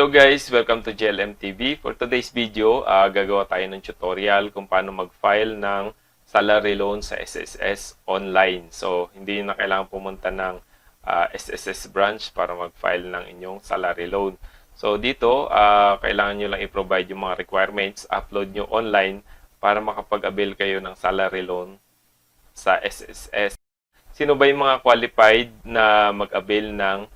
Hello guys, welcome to GLM TV. For today's video, gagawa tayo ng tutorial kung paano mag-file ng salary loan sa SSS online. So, hindi na kailangan pumunta ng SSS branch para mag-file ng inyong salary loan. So, dito, kailangan nyo lang i-provide yung mga requirements, upload nyo online para makapag-avail kayo ng salary loan sa SSS. Sino ba yung mga qualified na mag-avail ng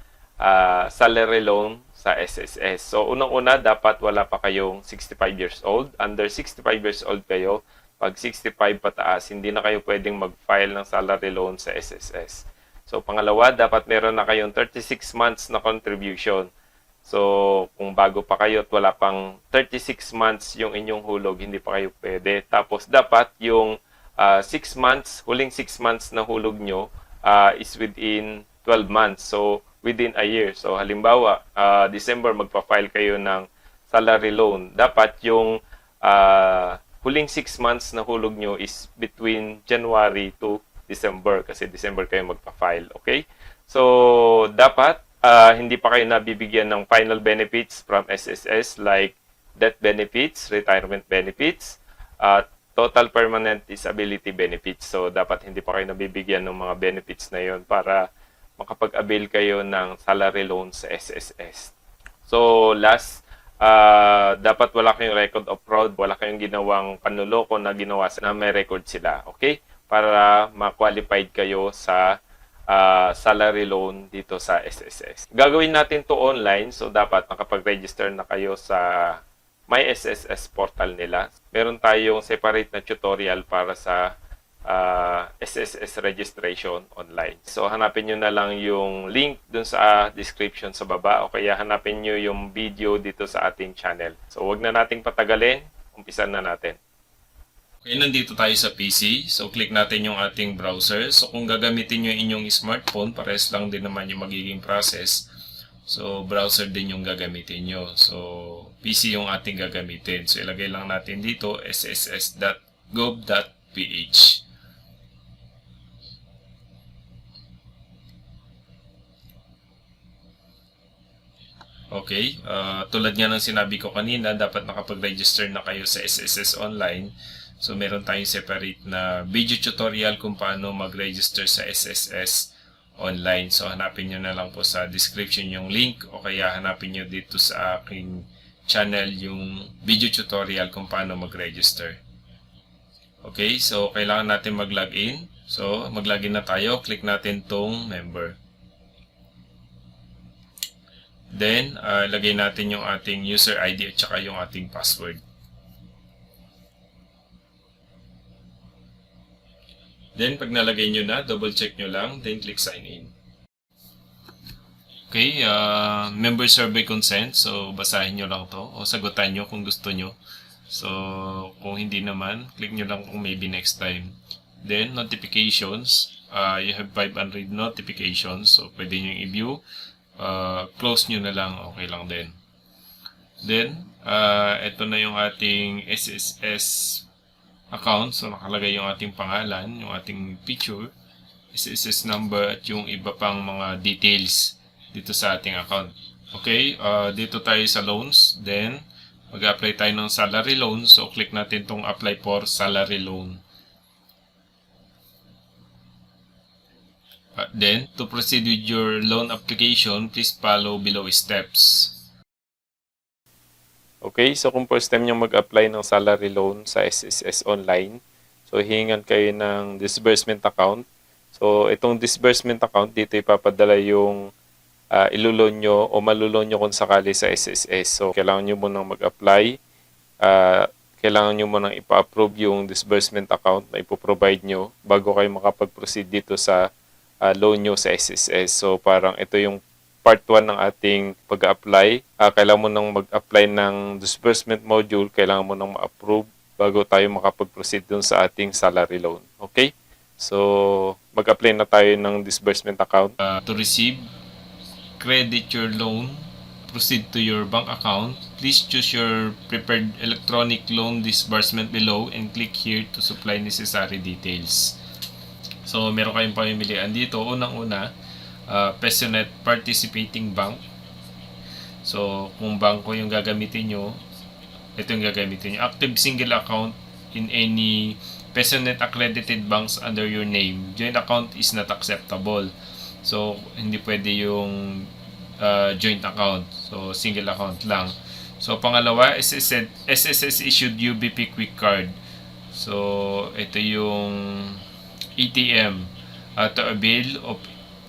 salary loan sa SSS? So, unang-una, dapat wala pa kayong 65 years old. Under 65 years old kayo, pag 65 pataas, hindi na kayo pwedeng mag-file ng salary loan sa SSS. So, pangalawa, dapat meron na kayong 36 months na contribution. So, kung bago pa kayo at wala pang 36 months yung inyong hulog, hindi pa kayo pwede. Tapos, dapat yung 6 months, huling 6 months na hulog nyo is within 12 months. So, within a year. So, halimbawa, December magpa-file kayo ng salary loan. Dapat yung huling 6 months na hulog nyo is between January to December. Kasi December kayo magpa-file. Okay? So, dapat hindi pa kayo nabibigyan ng final benefits from SSS like death benefits, retirement benefits, total permanent disability benefits. So, dapat hindi pa kayo nabibigyan ng mga benefits na yon para makapag-avail kayo ng salary loan sa SSS. So, last, dapat wala kayong record of fraud, wala kayong ginawang panloloko na ginawa na may record sila. Okay? Para ma-qualified kayo sa salary loan dito sa SSS. Gagawin natin to online, so dapat nakapag-register na kayo sa My SSS portal nila. Meron tayong separate na tutorial para sa SSS registration online. So, hanapin nyo na lang yung link dun sa description sa baba o kaya hanapin nyo yung video dito sa ating channel. So, wag na nating patagalin. Umpisan na natin. Okay, nandito tayo sa PC. So, click natin yung ating browser. So, kung gagamitin nyo inyong smartphone, pares lang din naman yung magiging process. So, browser din yung gagamitin nyo. So, PC yung ating gagamitin. So, ilagay lang natin dito sss.gov.ph. Okay, tulad nga ng sinabi ko kanina, dapat nakapag-register na kayo sa SSS Online. So, meron tayong separate na video tutorial kung paano mag-register sa SSS Online. So, hanapin nyo na lang po sa description yung link o kaya hanapin nyo dito sa aking channel yung video tutorial kung paano mag-register. Okay, so kailangan natin mag-login. So, mag-login na tayo. Click natin tong member. Then, lagay natin yung ating user ID at saka yung ating password. Then, pag nalagay nyo na, double check nyo lang, then click sign in. Okay, member survey consent. So, basahin nyo lang to o sagutan nyo kung gusto nyo. So, kung hindi naman, click nyo lang kung maybe next time. Then, notifications. You have 5 unread notifications. So, pwede nyo i-view. Close nyo na lang, okay lang din. Then, ito na yung ating SSS account. So, nakalagay yung ating pangalan, yung ating picture, SSS number, at yung iba pang mga details dito sa ating account. Okay, dito tayo sa loans. Then, mag-apply tayo ng salary loan. So, click natin tong apply for salary loan. Then, to proceed with your loan application, please follow below steps. Okay, so kung first time nyo mag-apply ng salary loan sa SSS Online, so hihingan kayo ng disbursement account. So, itong disbursement account, dito ipapadala yung ilulon nyo o malulon nyo kung sakali sa SSS. So, kailangan nyo munang mag-apply. Kailangan nyo munang ipa-approve yung disbursement account na ipoprovide nyo bago kayo makapag-proceed dito sa loan nyo sa SSS. So, parang ito yung part 1 ng ating pag-apply. Kailangan mo nang mag-apply ng disbursement module. Kailangan mo nang ma-approve bago tayo makapag-proceed dun sa ating salary loan. Okay? So, mag-apply na tayo ng disbursement account. To receive, credit your loan, proceed to your bank account. Please choose your preferred electronic loan disbursement below and click here to supply necessary details. So, meron kayong pamimilian dito. Unang-una, PesoNet Participating Bank. So, kung bangko yung gagamitin nyo, ito yung gagamitin nyo. Active single account in any PesoNet accredited banks under your name. Joint account is not acceptable. So, hindi pwede yung joint account. So, single account lang. So, pangalawa, SSS issued UBP Quick Card. So, ito yung ATM to avail of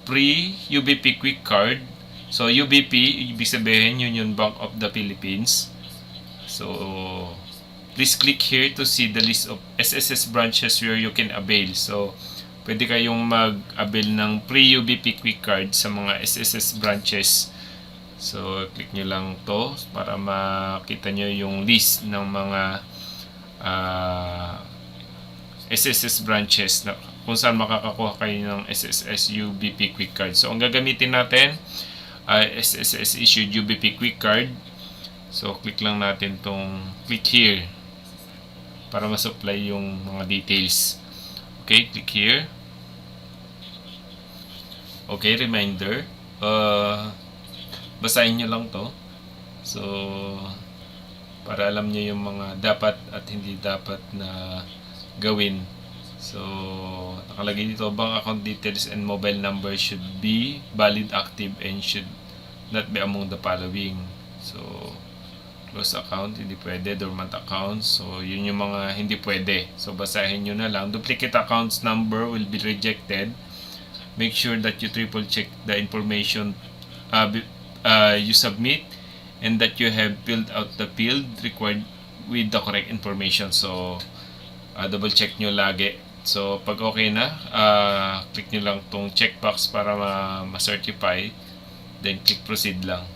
pre-UBP Quick Card. So, UBP, ibig sabihin Union Bank of the Philippines. So, please click here to see the list of SSS branches where you can avail. So, pwede kayong mag-avail ng pre-UBP Quick Card sa mga SSS branches. So, click nyo lang to para makita nyo yung list ng mga SSS branches na kung saan makakakuha kayo ng SSS UBP Quick Card. So, ang gagamitin natin ay SSS issued UBP Quick Card. So, click lang natin tong click here para ma-supply yung mga details. Okay, click here. Okay, reminder. Basahin nyo lang to. So, para alam nyo yung mga dapat at hindi dapat na gawin. So, nakalagay dito, bank account details and mobile number should be valid, active, and should not be among the following. So, close account, hindi pwede. Dormant accounts, so yun yung mga hindi pwede. So, basahin nyo na lang. Duplicate accounts number will be rejected. Make sure that you triple check the information you submit and that you have filled out the field required with the correct information. So, double check nyo lagi. So, pag okay na, click nyo lang tong checkbox para ma-certify. Then, click proceed lang.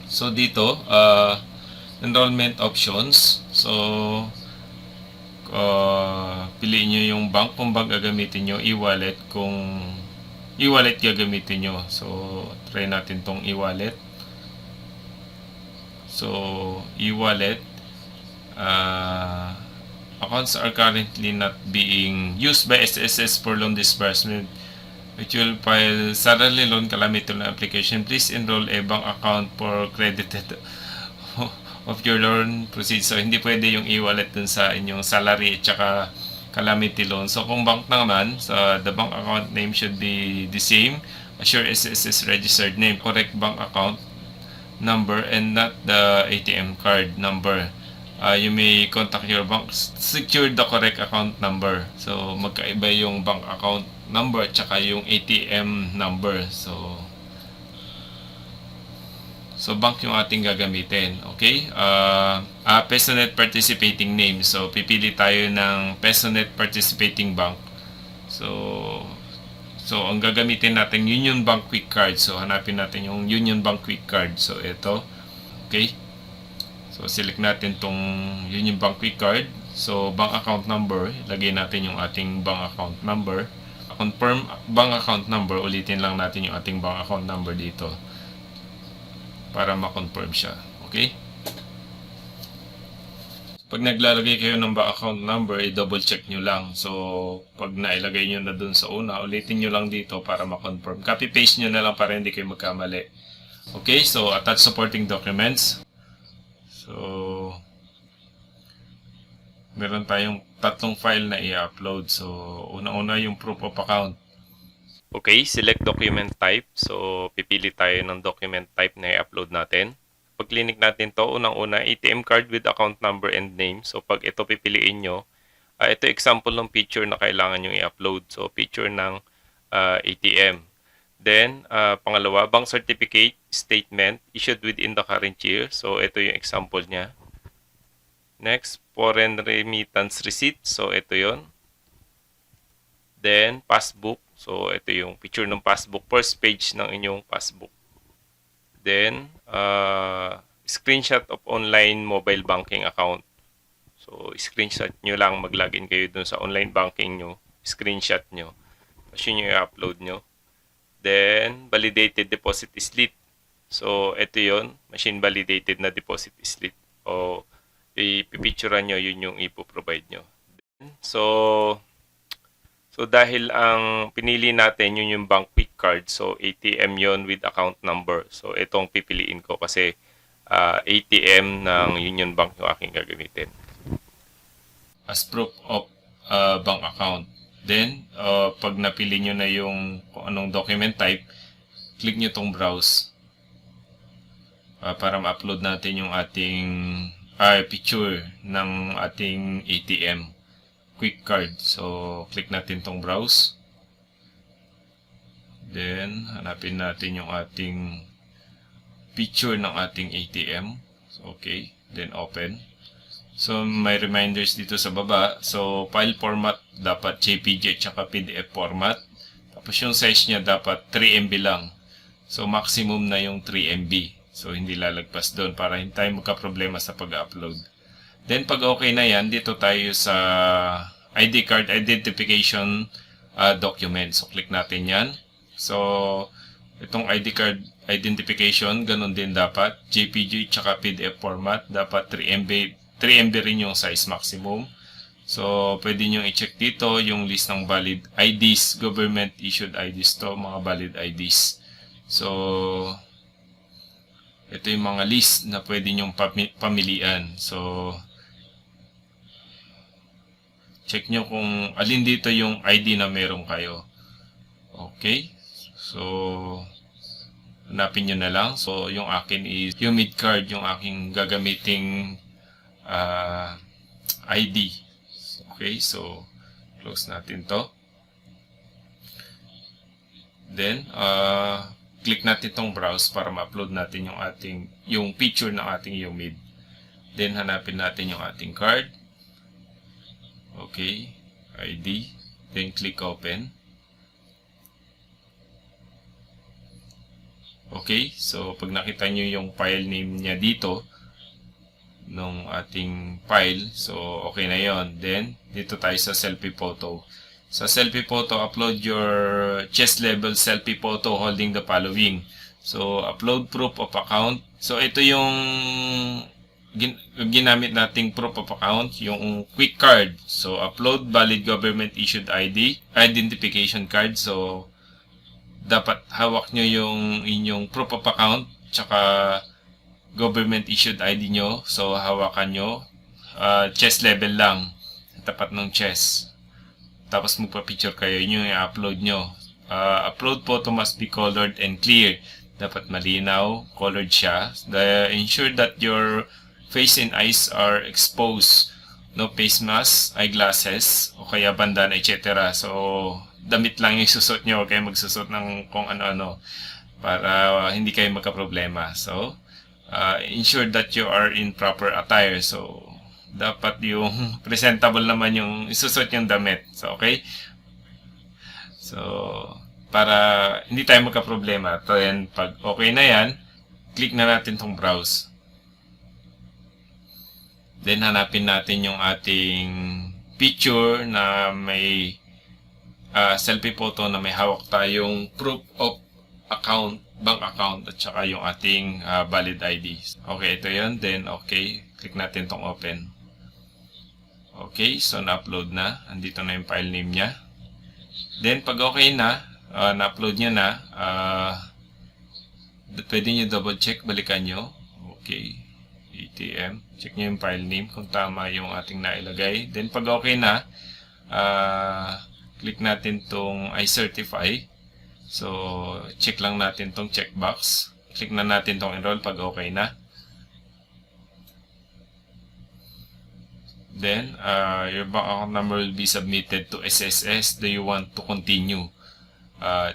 So, dito, enrollment options. So, piliin nyo yung bank kung bank gagamitin nyo, e-wallet kung e-wallet gagamitin nyo. So, try natin tong e-wallet. So, e-wallet, accounts are currently not being used by SSS for loan disbursement. Which will file salary loan calamity loan application. Please enroll a bank account for credited of your loan proceeds. So, hindi pwede yung e-wallet dun sa inyong salary at saka calamity loan. So, kung bank naman, so the bank account name should be the same as your SSS registered name. Correct bank account number and not the ATM card number. You may contact your bank. Secure the correct account number. So, magkaiba yung bank account number at saka yung ATM number. So bank yung ating gagamitin. Okay? PesoNet participating name. So, pipili tayo ng PesoNet participating bank. So ang gagamitin natin Union Bank Quick Card. So, hanapin natin yung Union Bank Quick Card. So, ito. Okay? So, select natin tong Union Bank Quick Card. So, bank account number. Lagay natin yung ating bank account number. Confirm bank account number. Ulitin lang natin yung ating bank account number dito para ma-confirm siya. Okay? Pag naglalagay kayo ng bank account number, i-double check nyo lang. So, pag nailagay nyo na dun sa una, ulitin nyo lang dito para ma-confirm. Copy-paste nyo na lang para hindi kayo magkamali. Okay? So, attach supporting documents. So, meron tayong tatlong file na i-upload. So, una-una yung proof of account. Okay, select document type. So, pipili tayo ng document type na i-upload natin. Pag clinic natin to, unang-una, ATM card with account number and name. So, pag ito pipiliin nyo, ito example ng picture na kailangan nyo i-upload. So, picture ng ATM. Then, pangalawa, bank certificate statement issued within the current year. So, ito yung example niya. Next, foreign remittance receipt. So, ito yon. Then, passbook. So, ito yung picture ng passbook. First page ng inyong passbook. Then, screenshot of online mobile banking account. So, screenshot nyo lang. Mag-login kayo dun sa online banking nyo. Screenshot nyo. Tapos yun yung i-upload nyo. Then, validated deposit slip. So, ito yon, machine validated na deposit slip. O, ipipicturean nyo, yun yung ipoprovide nyo. So, dahil ang pinili natin yun yung bank quick card. So, ATM yon with account number. So, itong pipiliin ko kasi ATM ng Union Bank yung aking gagamitin. As proof of bank account. Then, pag napili nyo na yung kung anong document type, click nyo tong browse para ma-upload natin yung ating picture ng ating ATM quick card. So, click natin tong browse. Then, hanapin natin yung ating picture ng ating ATM. So, okay. Then, open. So, may reminders dito sa baba. So, file format dapat JPG at saka PDF format. Tapos yung size niya dapat 3 MB lang. So, maximum na yung 3 MB. So, hindi lalagpas doon para hindi tayo magka-problema sa pag-upload. Then, pag okay na yan, dito tayo sa ID card identification document. So, click natin yan. So, itong ID card identification, ganun din dapat. JPG tsaka PDF format, dapat 3 MB rin yung size maximum. So, pwede nyo i-check dito yung list ng valid IDs, government issued IDs to, mga valid IDs. So, ito yung mga list na pwede nyong pamilian. So, check nyo kung alin dito yung ID na meron kayo. Okay. So, hanapin nyo na lang. So, yung akin is yung mid card, yung aking gagamiting ID. Okay. So, close natin to. Then, click natin tong browse para ma-upload natin yung picture ng ating UMID. Then, hanapin natin yung ating card. Okay. ID. Then, click open. Okay. So, pag nakita nyo yung file name niya dito, nung ating file, so, okay na yon. Then, dito tayo sa selfie photo. Sa selfie photo, upload your chest level selfie photo holding the following. So, upload proof of account. So, ito yung ginamit nating proof of account, yung quick card. So, upload valid government issued ID, identification card. So, dapat hawak nyo yung inyong proof of account, tsaka government issued ID nyo. So, hawakan nyo. Chest level lang. Tapat ng chest. Tapos magpa-picture kayo, yun yung i-upload nyo. Upload photo must be colored and clear. Dapat malinaw, colored siya. Ensure that your face and eyes are exposed. No face mask, eyeglasses, o kaya bandana, etc. So, damit lang yung susot nyo, kaya magsusot ng kung ano-ano para hindi kayo magka-problema. So, ensure that you are in proper attire. So, dapat yung presentable naman yung isusot yung damit. So, okay? So, para hindi tayo magka-problema. Then, pag okay na yan, click na natin tong browse. Then, hanapin natin yung ating picture na may selfie photo na may hawak tayong proof of account, bank account, at saka yung ating valid ID. Okay, ito yun. Then, okay. Click natin tong open. Okay, so na-upload na. Andito na yung file name niya. Then, pag okay na, na-upload niya na, pwede nyo double check, balikan nyo. Okay, ATM. Check nyo yung file name kung tama yung ating nailagay. Then, pag okay na, click natin tong I certify. So, check lang natin tong checkbox. Click na natin tong enroll pag okay na. Then, your bank account number will be submitted to SSS. Do you want to continue?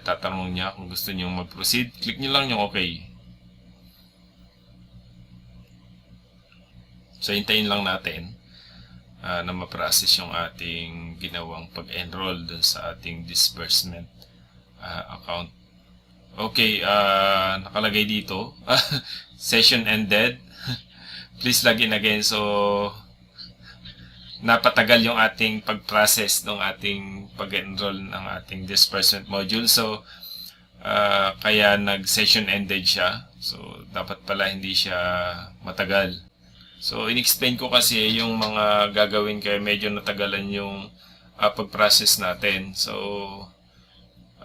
Tatanong niya kung gusto niyo mag-proceed. Click niyo lang yung okay. So, hintayin lang natin na ma-process yung ating ginawang pag-enroll dun sa ating disbursement account. Okay, nakalagay dito. Session ended. Please log in again. So, napatagal yung ating pag-process ng ating pag-enroll ng ating disbursement module. So, kaya nag-session ended siya. So, dapat pala hindi siya matagal. So, in-explain ko kasi yung mga gagawin kaya medyo natagalan yung pag-process natin. So,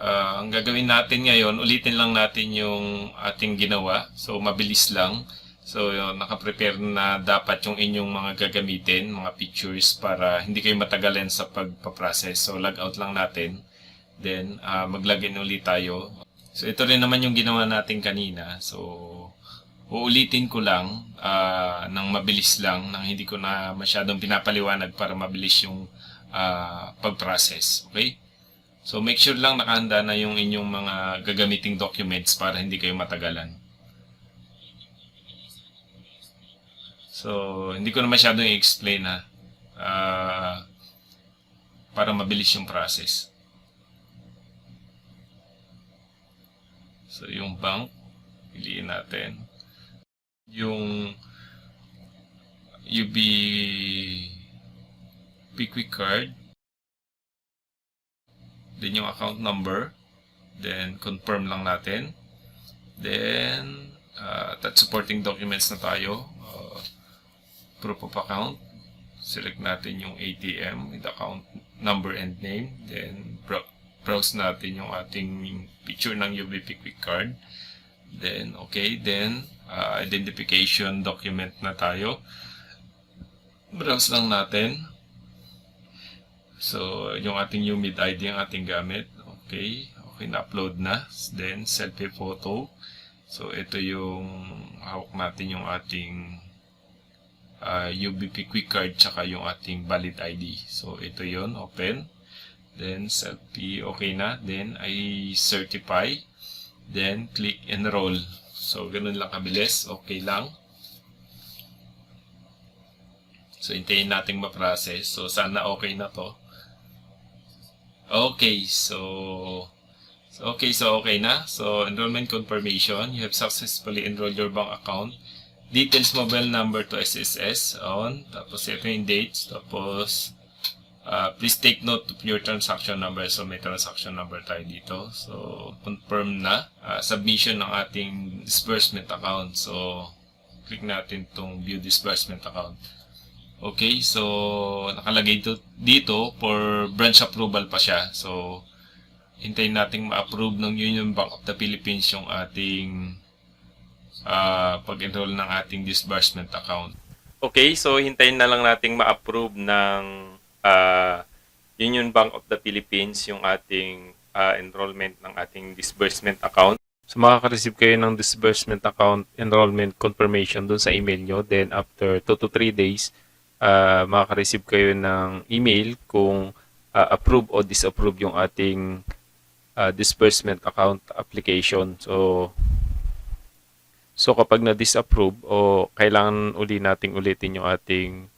Ang gagawin natin ngayon, ulitin lang natin yung ating ginawa. So, mabilis lang. So, nakaprepare na dapat yung inyong mga gagamitin, mga pictures, para hindi kayo matagalan sa pagpaprocess. So, log out lang natin. Then, mag-login ulit tayo. So, ito rin naman yung ginawa natin kanina. So, uulitin ko lang ng mabilis lang, nang hindi ko na masyadong pinapaliwanag para mabilis yung pag-process. Okay? So, make sure lang nakahanda na yung inyong mga gagamiting documents para hindi kayo matagalan. So, hindi ko na masyadong i-explain para mabilis yung process. So, yung bank, piliin natin. Yung UB Quick Card. Then yung account number. Then, confirm lang natin. Then, at supporting documents na tayo. Proof of account. Select natin yung ATM with account number and name. Then, browse natin yung ating picture ng UBP Quick Card. Then, okay. Then, identification document na tayo. Browse lang natin. So, yung ating UMID ID ang ating gamit. Okay. Okay, na-upload na. Then, selfie photo. So, ito yung hawak natin yung ating UBP Quick Card tsaka yung ating valid ID. So, ito yon, open. Then, selfie, okay na. Then, I certify. Then, click enroll. So, ganun lang kabilis. Okay lang. So, hintayin natin ma-process. So, sana okay na to. Okay, so okay na. So, enrollment confirmation. You have successfully enrolled your bank account. Details mobile number to SSS on. Tapos, ito yung dates. Tapos, please take note of your transaction number. So, may transaction number tayo dito. So, confirm na. Submission ng ating disbursement account. So, click natin itong view disbursement account. Okay, so, nakalagay dito for branch approval pa siya. So, hintayin natin ma-approve ng Union Bank of the Philippines yung ating pag-enroll ng ating disbursement account. Okay, so hintayin na lang nating ma-approve ng Union Bank of the Philippines yung ating enrollment ng ating disbursement account. So makaka-receive kayo ng disbursement account enrollment confirmation dun sa email nyo. Then after 2 to 3 days, makaka-receive kayo ng email kung approve o disapprove yung ating disbursement account application. So kapag na-disapprove o kailangan ulitin yung ating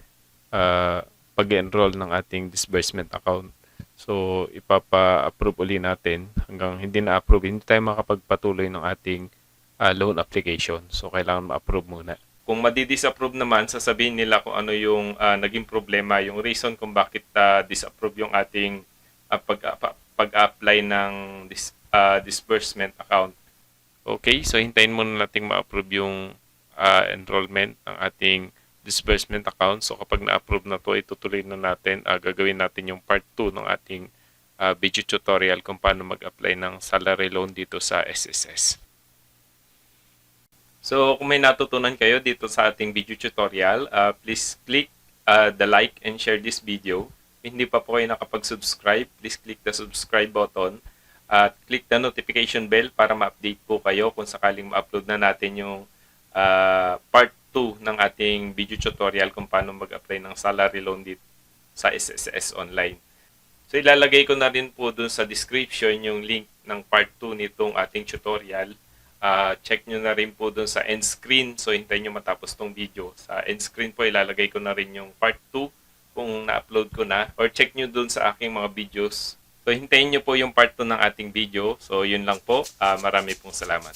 pag-enroll ng ating disbursement account. So ipapa-approve natin hanggang hindi na-approve, hindi tayo makapagpatuloy ng ating loan application. So kailangan ma-approve muna. Kung madi-disapprove naman, sasabihin nila kung ano yung naging problema, yung reason kung bakit disapprove yung ating pag-apply ng disbursement account. Okay, so hintayin muna natin ma-approve yung enrollment ng ating disbursement account. So kapag na-approve na to, itutuloy na natin, gagawin natin yung part 2 ng ating video tutorial kung paano mag-apply ng salary loan dito sa SSS. So kung may natutunan kayo dito sa ating video tutorial, please click the like and share this video. Kung hindi pa po kayo nakapag-subscribe, please click the subscribe button at click the notification bell para ma-update po kayo kung sakaling ma-upload na natin yung part 2 ng ating video tutorial kung paano mag-apply ng salary loan dito sa SSS Online. So ilalagay ko na rin po dun sa description yung link ng part 2 nitong ating tutorial. Check nyo na rin po dun sa end screen. So hintayin nyo matapos tong video. Sa end screen po ilalagay ko na rin yung part 2 kung na-upload ko na. Or check nyo dun sa aking mga videos. So hintayin nyo po yung part 2 ng ating video. So yun lang po. Marami pong salamat.